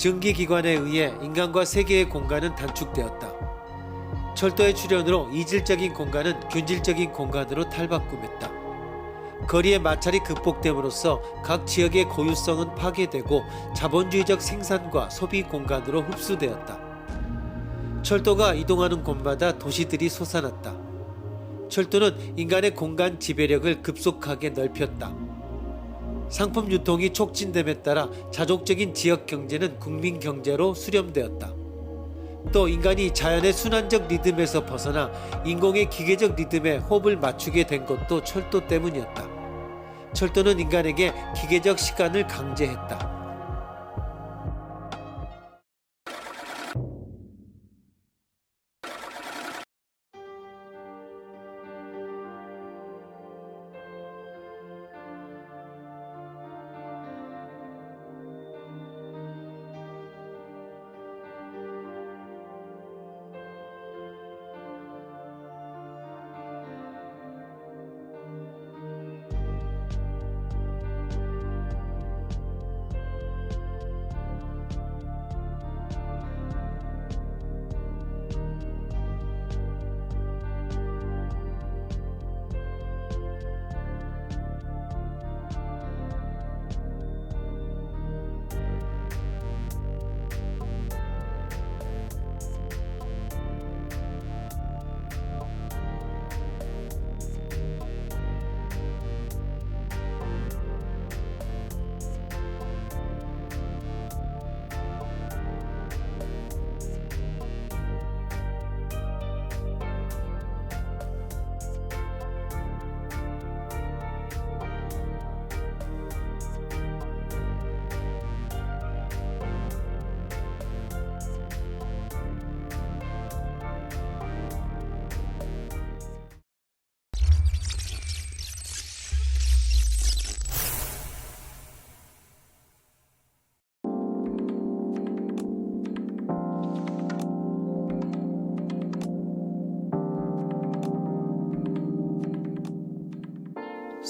증기기관에 의해 인간과 세계의 공간은 단축되었다. 철도의 출현으로 이질적인 공간은 균질적인 공간으로 탈바꿈했다. 거리의 마찰이 극복됨으로써 각 지역의 고유성은 파괴되고 자본주의적 생산과 소비 공간으로 흡수되었다. 철도가 이동하는 곳마다 도시들이 솟아났다. 철도는 인간의 공간 지배력을 급속하게 넓혔다. 상품 유통이 촉진됨에 따라 자족적인 지역 경제는 국민 경제로 수렴되었다. 또 인간이 자연의 순환적 리듬에서 벗어나 인공의 기계적 리듬에 호흡을 맞추게 된 것도 철도 때문이었다. 철도는 인간에게 기계적 시간을 강제했다.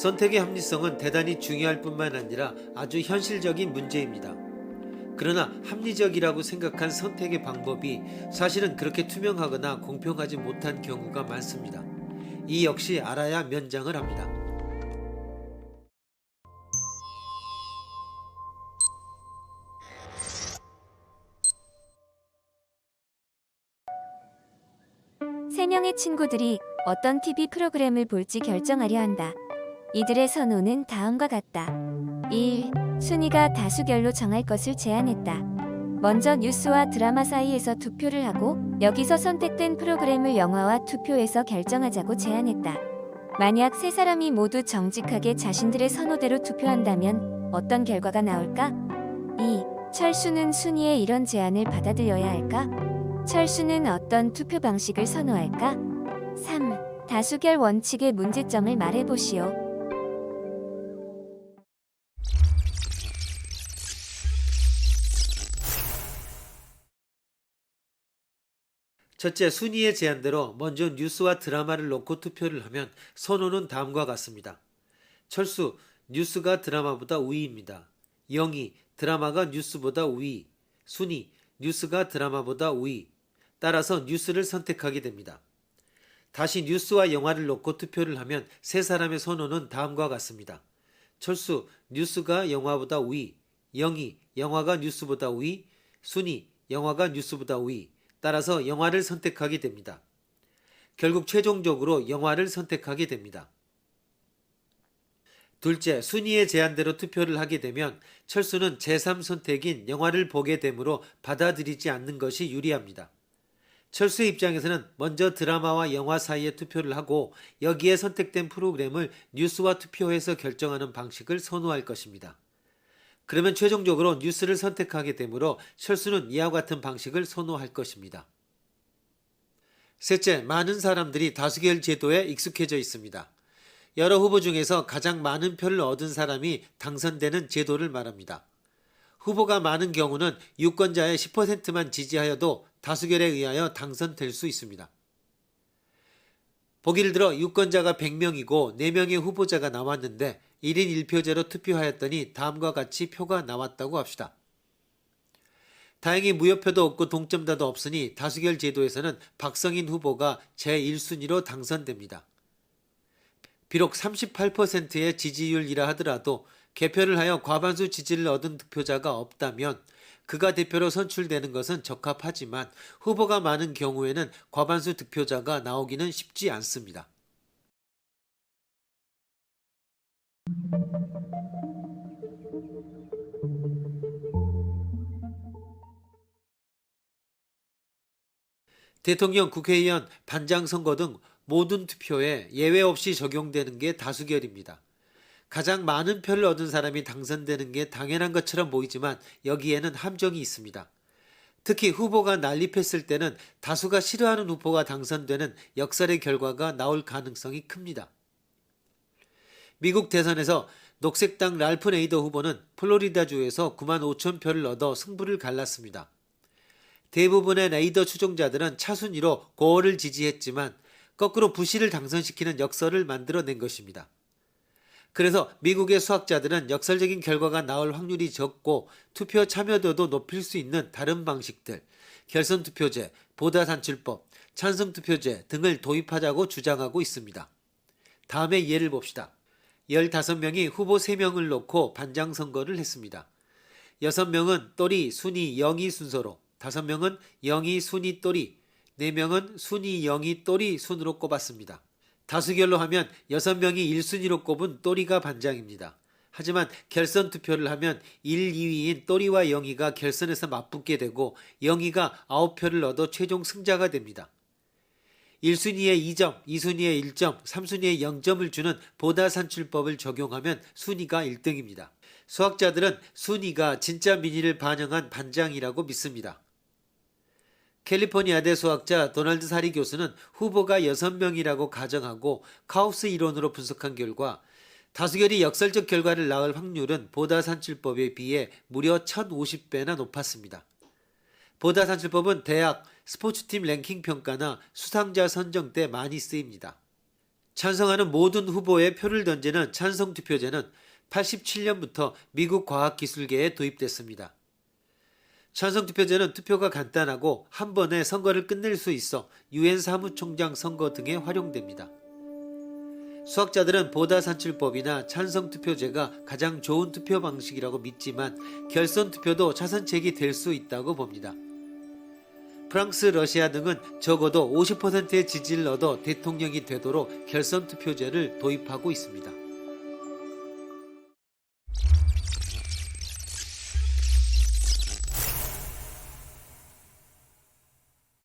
선택의 합리성은 대단히 중요할 뿐만 아니라 아주 현실적인 문제입니다. 그러나 합리적이라고 생각한 선택의 방법이 사실은 그렇게 투명하거나 공평하지 못한 경우가 많습니다. 이 역시 알아야 면장을 합니다. 세 명의 친구들이 어떤 TV 프로그램을 볼지 결정하려 한다. 이들의 선호는 다음과 같다. 1. 순위가 다수결로 정할 것을 제안했다. 먼저 뉴스와 드라마 사이에서 투표를 하고 여기서 선택된 프로그램을 영화와 투표에서 결정하자고 제안했다. 만약 세 사람이 모두 정직하게 자신들의 선호대로 투표한다면 어떤 결과가 나올까? 2. 철수는 순위의 이런 제안을 받아들여야 할까? 철수는 어떤 투표 방식을 선호할까? 3. 다수결 원칙의 문제점을 말해보시오. 첫째, 순위의 제안대로 먼저 뉴스와 드라마를 놓고 투표를 하면 선호는 다음과 같습니다. 철수, 뉴스가 드라마보다 우위입니다. 영희, 드라마가 뉴스보다 우위. 순위, 뉴스가 드라마보다 우위. 따라서 뉴스를 선택하게 됩니다. 다시 뉴스와 영화를 놓고 투표를 하면 세 사람의 선호는 다음과 같습니다. 철수, 뉴스가 영화보다 우위. 영희, 영화가 뉴스보다 우위. 순위, 영화가 뉴스보다 우위. 따라서 영화를 선택하게 됩니다. 결국 최종적으로 영화를 선택하게 됩니다. 둘째, 순위의 제안대로 투표를 하게 되면 철수는 제3선택인 영화를 보게 되므로 받아들이지 않는 것이 유리합니다. 철수의 입장에서는 먼저 드라마와 영화 사이에 투표를 하고 여기에 선택된 프로그램을 뉴스와 투표해서 결정하는 방식을 선호할 것입니다. 그러면 최종적으로 뉴스를 선택하게 되므로 철수는 이와 같은 방식을 선호할 것입니다. 셋째, 많은 사람들이 다수결 제도에 익숙해져 있습니다. 여러 후보 중에서 가장 많은 표를 얻은 사람이 당선되는 제도를 말합니다. 후보가 많은 경우는 유권자의 10%만 지지하여도 다수결에 의하여 당선될 수 있습니다. 보기를 들어 유권자가 100명이고 4명의 후보자가 나왔는데 1인 1표제로 투표하였더니 다음과 같이 표가 나왔다고 합시다. 다행히 무효표도 없고 동점자도 없으니 다수결 제도에서는 박성인 후보가 제1순위로 당선됩니다. 비록 38%의 지지율이라 하더라도 개표를 하여 과반수 지지를 얻은 득표자가 없다면 그가 대표로 선출되는 것은 적합하지만 후보가 많은 경우에는 과반수 득표자가 나오기는 쉽지 않습니다. 대통령, 국회의원, 반장 선거 등 모든 투표에 예외 없이 적용되는 게 다수결입니다. 가장 많은 표를 얻은 사람이 당선되는 게 당연한 것처럼 보이지만 여기에는 함정이 있습니다. 특히 후보가 난립했을 때는 다수가 싫어하는 후보가 당선되는 역설의 결과가 나올 가능성이 큽니다. 미국 대선에서 녹색당 랄프 네이더 후보는 플로리다주에서 9만 5천 표를 얻어 승부를 갈랐습니다. 대부분의 네이더 추종자들은 차순위로 고어를 지지했지만 거꾸로 부시를 당선시키는 역설을 만들어낸 것입니다. 그래서 미국의 수학자들은 역설적인 결과가 나올 확률이 적고 투표 참여도도 높일 수 있는 다른 방식들, 결선투표제, 보다산출법, 찬성투표제 등을 도입하자고 주장하고 있습니다. 다음에 예를 봅시다. 15명이 후보 3명을 놓고 반장 선거를 했습니다. 6명은 또리, 순위, 영위 순서로, 5명은 영위, 순위, 또리, 4명은 순위, 영위, 또리 순으로 꼽았습니다. 다수결로 하면 6명이 1순위로 꼽은 또리가 반장입니다. 하지만 결선 투표를 하면 1, 2위인 또리와 영희가 결선에서 맞붙게 되고 영희가 9표를 얻어 최종 승자가 됩니다. 1순위에 2점, 2순위에 1점, 3순위에 0점을 주는 보다산출법을 적용하면 순위가 1등입니다. 수학자들은 순위가 진짜 민의를 반영한 반장이라고 믿습니다. 캘리포니아대 수학자 도널드 사리 교수는 후보가 6명이라고 가정하고 카우스 이론으로 분석한 결과 다수결이 역설적 결과를 낳을 확률은 보다산출법에 비해 무려 1050배나 높았습니다. 보다산출법은 대학, 스포츠팀 랭킹 평가나 수상자 선정 때 많이 쓰입니다. 찬성하는 모든 후보에 표를 던지는 찬성투표제는 87년부터 미국 과학기술계에 도입됐습니다. 찬성투표제는 투표가 간단하고 한 번에 선거를 끝낼 수 있어 유엔 사무총장 선거 등에 활용됩니다. 수학자들은 보다산출법이나 찬성투표제가 가장 좋은 투표 방식이라고 믿지만 결선투표도 차선책이 될 수 있다고 봅니다. 프랑스, 러시아 등은 적어도 50%의 지지를 얻어 대통령이 되도록 결선투표제를 도입하고 있습니다.